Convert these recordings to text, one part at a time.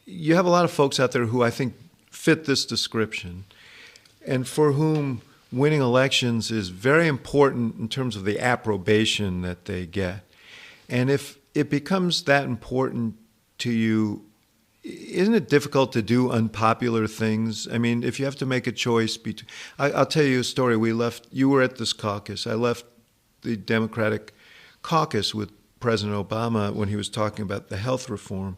you have a lot of folks out there who I think fit this description, and for whom winning elections is very important in terms of the approbation that they get. And if it becomes that important to you, isn't it difficult to do unpopular things? I mean, if you have to make a choice between, I'll tell you a story. You were at this caucus. I left the Democratic caucus with President Obama when he was talking about the health reform.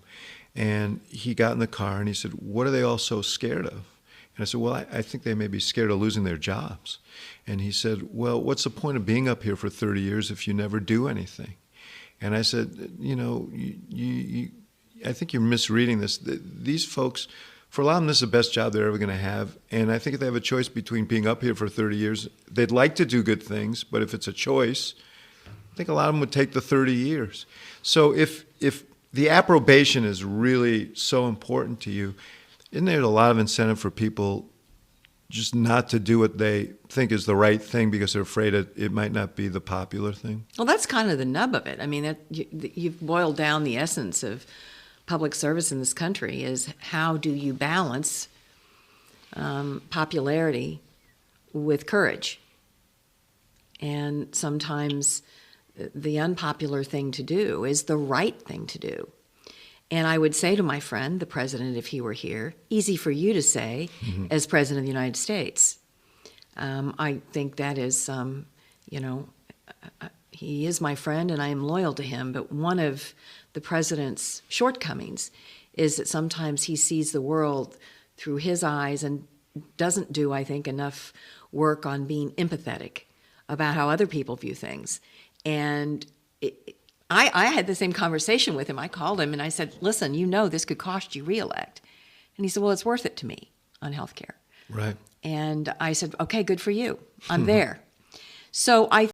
And he got in the car and he said, "What are they all so scared of?" And I said, "Well, I think they may be scared of losing their jobs." And he said, "Well, what's the point of being up here for 30 years if you never do anything?" And I said, I think you're misreading this. These folks, for a lot of them, this is the best job they're ever going to have. And I think if they have a choice between being up here for 30 years, they'd like to do good things, but if it's a choice, I think a lot of them would take the 30 years. So if the approbation is really so important to you, isn't there a lot of incentive for people just not to do what they think is the right thing because they're afraid it might not be the popular thing? Well, that's kind of the nub of it. I mean, you've boiled down the essence of public service in this country is how do you balance popularity with courage? And sometimes the unpopular thing to do is the right thing to do. And I would say to my friend, the president, if he were here, easy for you to say as president of the United States. I think that is, he is my friend and I am loyal to him, but one of the president's shortcomings is that sometimes he sees the world through his eyes and doesn't do, I think, enough work on being empathetic about how other people view things. And I had the same conversation with him. I called him and I said, "Listen, this could cost you re-elect." And he said, "Well, it's worth it to me on health care." Right. And I said, "Okay, good for you. I'm there." So I